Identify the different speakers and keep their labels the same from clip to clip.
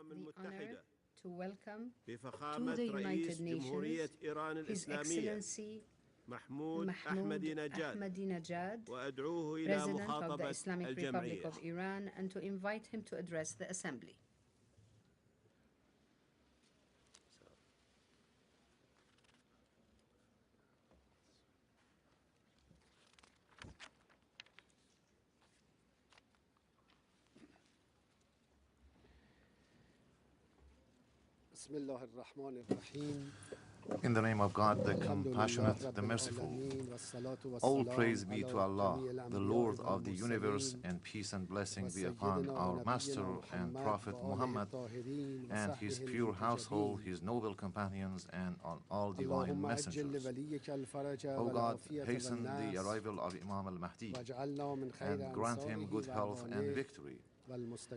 Speaker 1: honor to welcome to
Speaker 2: بفخامة
Speaker 1: the United
Speaker 2: رئيس جمهورية
Speaker 1: Nations
Speaker 2: إيران
Speaker 1: His
Speaker 2: الإسلامية
Speaker 1: Excellency
Speaker 2: محمود
Speaker 1: Mahmoud
Speaker 2: أحمدينجاد
Speaker 1: Ahmadinejad,
Speaker 2: وأدعوه إلى
Speaker 1: President of the
Speaker 2: مخاطبة
Speaker 1: Islamic Republic
Speaker 2: الجمعية.
Speaker 1: of Iran, and to invite him to address the Assembly.
Speaker 3: In the name of God, the compassionate, the merciful. All praise be to Allah, the Lord of the universe, and peace and blessing be upon our Master and Prophet Muhammad and his pure household, his noble companions, and on all divine messengers. O God, hasten the arrival of Imam al-Mahdi and grant him good health and victory,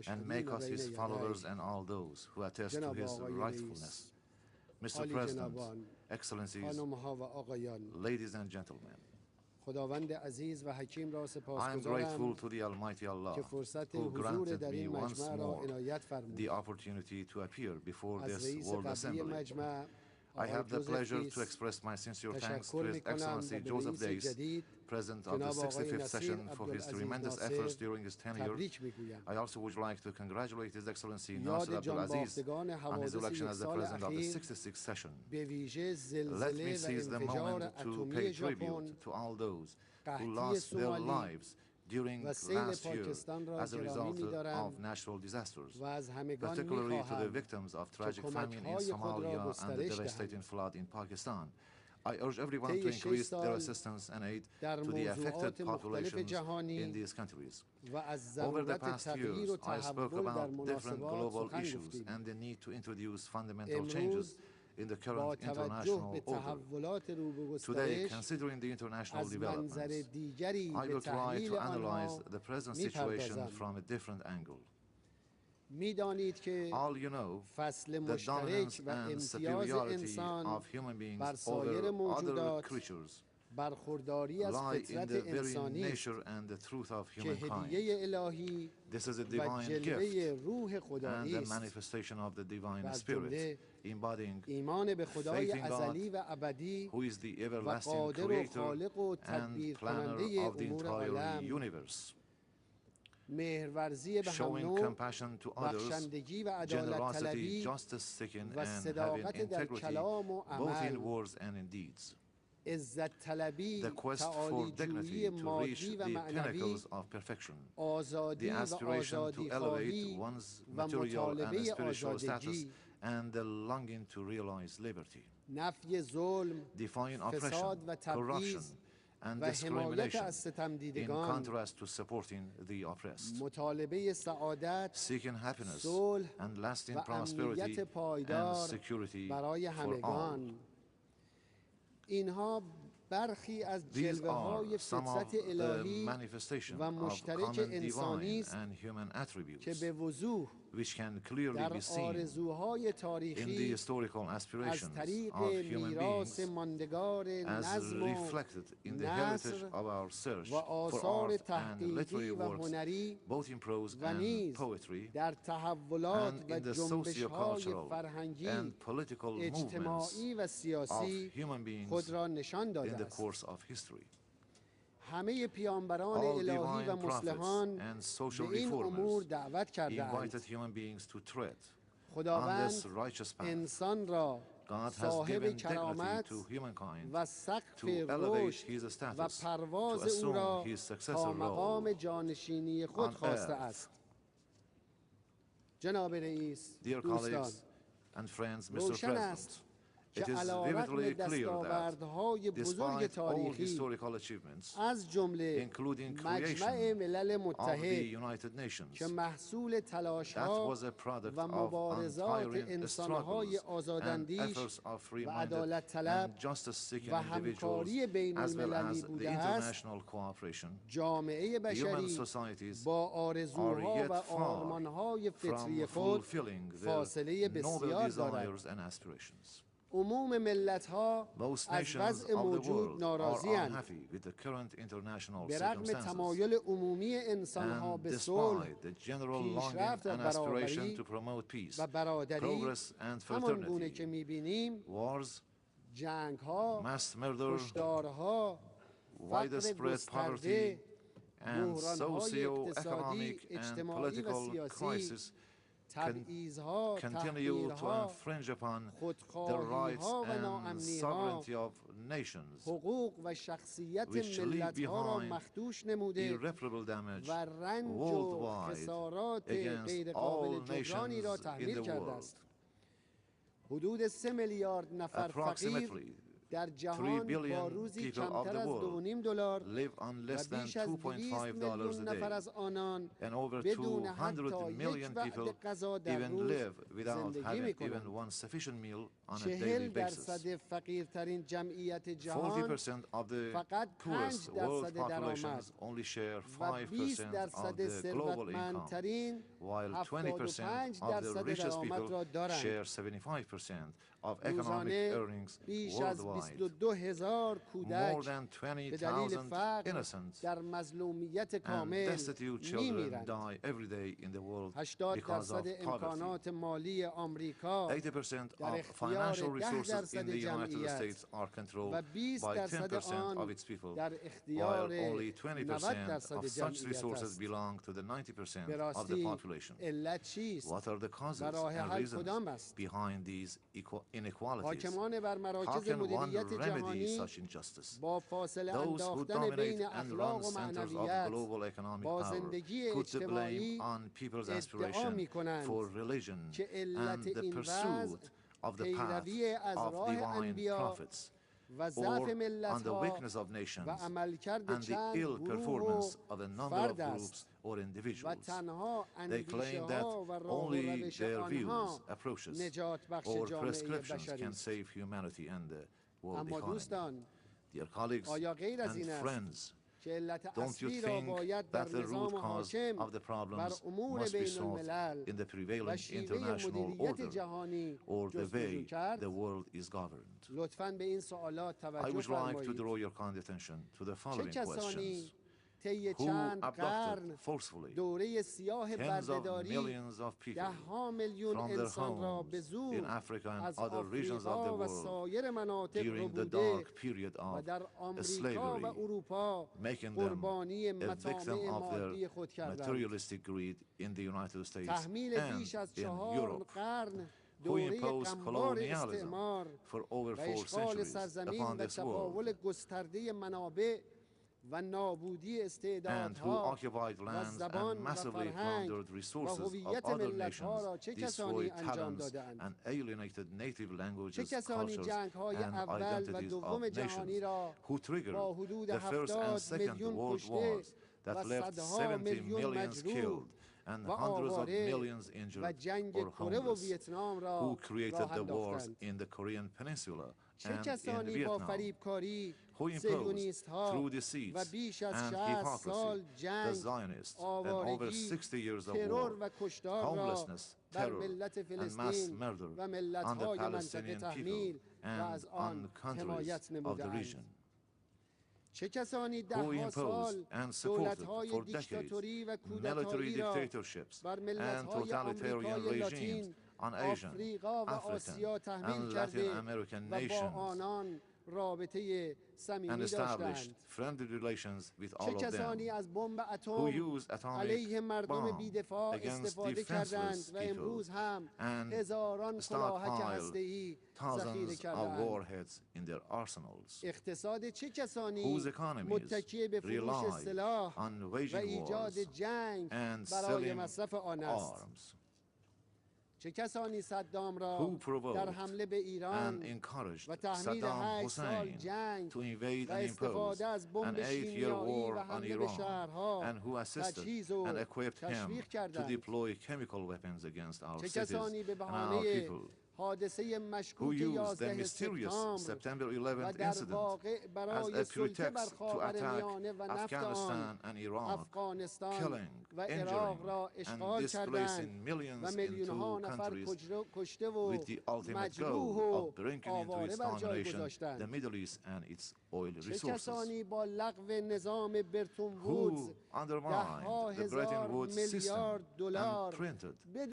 Speaker 3: and make us his followers and all those who attest to his rightfulness. Mr. President, Excellencies, ladies and gentlemen, I am grateful to the Almighty Allah who granted me once more the opportunity to appear before this World Assembly. I have the pleasure to express my sincere thanks to His Excellency Joseph Dace, President of the 65th session, for his tremendous efforts during his tenure. I also would like to congratulate His Excellency Nasser Abdul Aziz on his election as the President of the 66th session. Let me seize the moment to pay tribute to all those who lost their lives during last year as a result of natural disasters, particularly to the victims of tragic famine in Somalia and the devastating flood in Pakistan. I urge everyone to increase their assistance and aid to the affected populations in these countries. Over the past years, I spoke about different global issues and the need to introduce fundamental changes in the current international order. Today, considering the international developments, I will try to analyze the present situation from a different angle. All you know, the dominance and superiority of human beings over other creatures lie in the very nature and the truth of humankind. This is a divine gift and a manifestation of the divine spirit, embodying faith in God, who is the everlasting creator and planner of the entire universe. Showing compassion to others, generosity, justice-seeking, and having integrity both in words and in deeds. The quest for dignity to reach the pinnacles of perfection, the aspiration to elevate one's material and spiritual status, and the longing to realize liberty. Defying oppression, corruption, and discrimination, in contrast to supporting the oppressed. Seeking happiness and lasting prosperity and security for all. These are some of the manifestations of common divine and human attributes, which can clearly be seen in the historical aspirations of human beings as reflected in the heritage of our search for art and literary works, both in prose and poetry, and in the socio-cultural and political movements of human beings in the course of history. All divine prophets and social reformers invited human beings to tread on this righteous path. God has given dignity to humankind to elevate his status, to assume his successor role on earth. Dear colleagues and friends, Mr. President, it is vividly clear that despite all historical achievements, including creation of the United Nations, that was a product of untiring struggles and efforts of free-minded and justice-seeking individuals, as well as the international cooperation. Human societies are yet far from fulfilling their noble desires and aspirations. Most nations of the world are unhappy with the current international circumstances. And despite the general longing and aspiration to promote peace, progress and fraternity, wars, mass murder, widespread poverty, and socio-economic and political crisis continue to infringe upon the rights and sovereignty of nations, which leave behind irreparable damage worldwide against all nations in the world. Approximately 3 billion people of the world live on less than $2.5 a day, and over 200 million people even live without having even one sufficient meal on a daily basis. 40% of the poorest world populations only share 5% of the global income, while 20% of the richest people share 75% of economic earnings worldwide. More than 20,000 innocent and destitute children die every day in the world because of poverty. 80% of financial resources in the United States are controlled by 10% of its people, while only 20% of such resources belong to the 90% of the population. What are the causes and reasons behind these inequalities? How can one remedy such injustice? Those who dominate and run centers of global economic power put the blame on people's aspiration for religion and the pursuit of the path of divine prophets, or on the weakness of nations and the ill performance of a number of groups or individuals. They claim that only their views, approaches, or prescriptions can save humanity and the world economy. Dear colleagues and friends, don't you think that the root cause of the problems must be solved in the prevailing international order or the way the world is governed? I would like to draw your kind attention to the following questions. Who abducted forcefully tens of millions of people from their homes in Africa and other regions of the world during the dark period of slavery, making them a victim of their materialistic greed in the United States and in Europe? Who imposed colonialism for over 4 centuries upon this world, and who occupied lands and massively plundered resources of other nations, destroyed talents, and alienated native languages, cultures, and identities of nations, who triggered the First and Second World Wars that left 70 million killed and hundreds of millions injured or homeless, who created the wars in the Korean Peninsula and in Vietnam, who imposed through deceit and hypocrisy the Zionists and over 60 years of war, homelessness, terror, and mass murder on the Palestinian people and on countries of the region. Who imposed and supported for decades military dictatorships and totalitarian regimes on Asian, African, and Latin American nations, and established friendly relations with all of them, who used atomic bombs against defenseless people and stockpiled thousands of warheads in their arsenals, whose economies rely on waging wars and selling arms, who provoked and encouraged Saddam Hussein to invade and impose an 8-year war on Iran, and who assisted and equipped him to deploy chemical weapons against our cities and our people who used the mysterious September 11th incident as a pretext to attack Afghanistan and Iraq, killing, injuring, and displacing millions in two countries with the ultimate goal of bringing into its domination the Middle East and its oil resources. Who undermined the Bretton Woods system and printed